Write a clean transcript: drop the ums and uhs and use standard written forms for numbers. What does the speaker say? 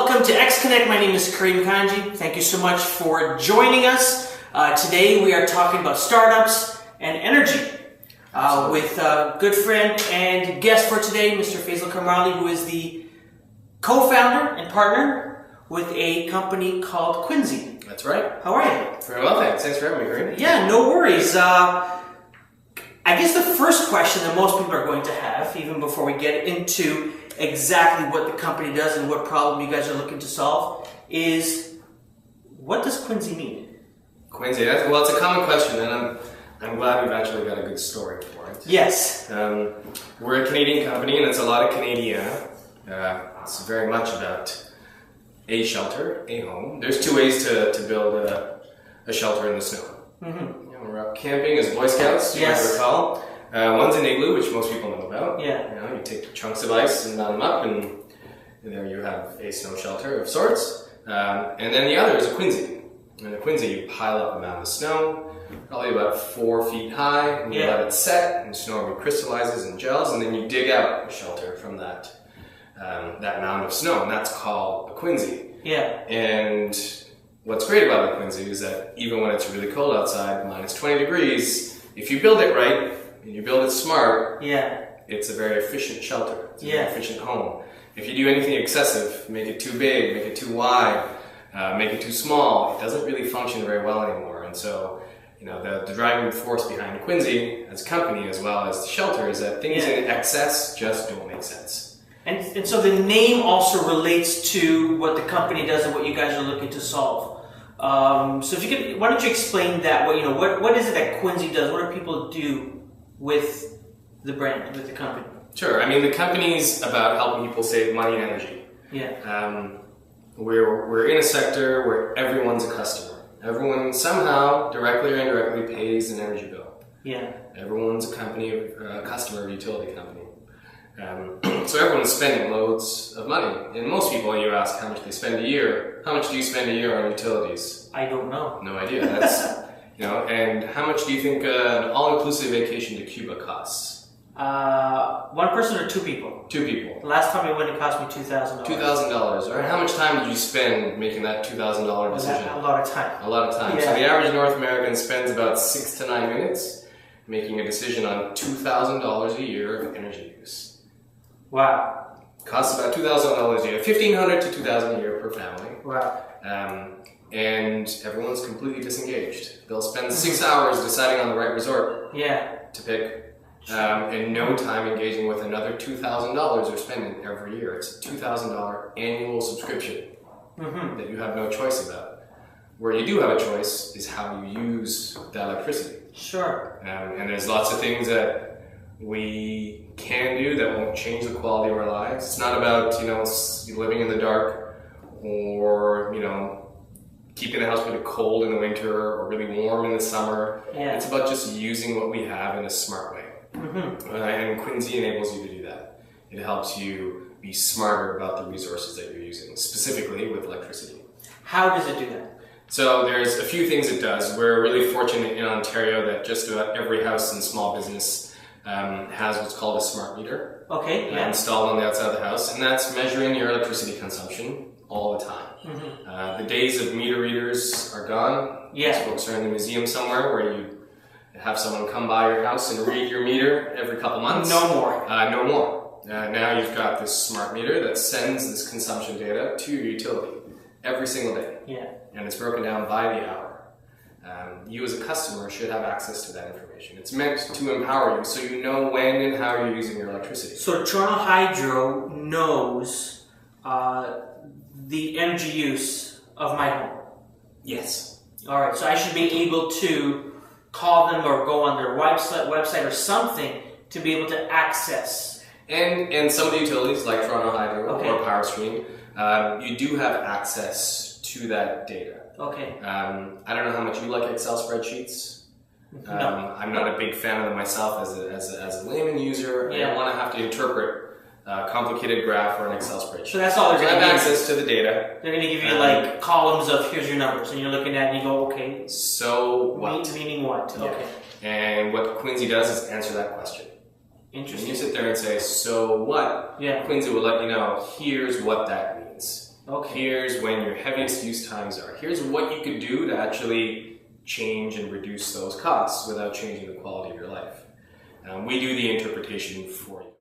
Welcome to XConnect. My name is Karim Kanji. Thank you so much for joining us. Today we are talking about startups and energy with a good friend and guest for today, Mr. Faizal Karmali, who is the co-founder and partner with a company called Quinzee. That's right. How are you? Very well, thanks. Thanks for having me, Karim. Yeah, no worries. I guess the first question that most people are going to have, even before we get into exactly what the company does and what problem you guys are looking to solve, is what does Quinzee mean? Quinzee, well, it's a common question, and I'm glad we've actually got a good story for it. Yes. We're a Canadian company, and it's a lot of Canadian. It's very much about a shelter, a home. There's two ways to build a shelter in the snow. Mm-hmm. We're out camping as Boy Scouts, you might recall. One's an igloo, which most people know about. Yeah. You take chunks of ice and mount them up, and there you have a snow shelter of sorts. And then the other is a Quinzee. And a Quinzee, you pile up a mound of snow, probably about 4 feet high, and you let it set, and snow recrystallizes and gels, and then you dig out a shelter from that mound of snow, and that's called a Quinzee. Yeah. And what's great about a Quinzee is that even when it's really cold outside, minus 20 degrees, if you build it right, and you build it smart, it's a very efficient shelter. It's a very efficient home. If you do anything excessive, make it too big, make it too wide, make it too small, it doesn't really function very well anymore. And so, the driving force behind Quinzee as a company, as well as the shelter, is that things in excess just don't make sense. And so the name also relates to what the company does and what you guys are looking to solve. So if you could, why don't you explain that? What is it that Quinzee does? What do people do with the brand, with the company? Sure. I mean, the company's about helping people save money and energy. Yeah. We're in a sector where everyone's a customer. Everyone somehow, directly or indirectly, pays an energy bill. Yeah. Everyone's a customer of a utility company. So everyone's spending loads of money. And most people, you ask how much they spend a year. How much do you spend a year on utilities? I don't know. No idea. That's and how much do you think an all-inclusive vacation to Cuba costs? One person or two people? Two people. The last time I went, it cost me $2,000. $2,000. All right. How much time did you spend making that $2,000 decision? A lot of time. A lot of time. Yeah. So the average North American spends about 6 to 9 minutes making a decision on $2,000 a year of energy use. Wow. Costs about $2,000 a year. $1,500 to $2,000 a year per family. Wow. And everyone's completely disengaged. They'll spend 6 hours deciding on the right resort to pick, and no time engaging with another $2,000 they're spending every year. It's a $2,000 annual subscription that you have no choice about. Where you do have a choice is how you use the electricity. Sure. And there's lots of things that we can do that won't change the quality of our lives. It's not about living in the dark or keeping the house really cold in the winter or really warm in the summer. Yeah. It's about just using what we have in a smart way. And Quinzee enables you to do that. It helps you be smarter about the resources that you're using, specifically with electricity. How does it do that? So there's a few things it does. We're really fortunate in Ontario that just about every house and small business has what's called a smart meter. Okay, installed on the outside of the house, and that's measuring your electricity consumption all the time. The days of meter readers are gone. Yeah. These folks are in the museum somewhere where you have someone come by your house and read your meter every couple months. No more. No more. Now you've got this smart meter that sends this consumption data to your utility every single day. Yeah. And it's broken down by the hour. You as a customer should have access to that information. It's meant to empower you so you know when and how you're using your electricity. So Toronto Hydro knows the energy use of my home? Yes. All right, so I should be able to call them or go on their website or something to be able to access. And some of the utilities like Toronto Hydro or PowerStream, you do have access to that data. Okay. I don't know how much you like Excel spreadsheets. No. I'm not a big fan of them myself as a layman user. I don't want to have to interpret a complicated graph or an Excel spreadsheet. So that's all they're going to give. give Access to the data. They're going to give you columns of here's your numbers, and you're looking at it and you go, okay. So what? Meaning what? Yeah. Okay. And what Quinzee does is answer that question. Interesting. And you sit there and say, so what? Yeah. Quinzee will let you know, here's what that means. Okay. Here's when your heaviest use times are. Here's what you could do to actually change and reduce those costs without changing the quality of your life. We do the interpretation for you.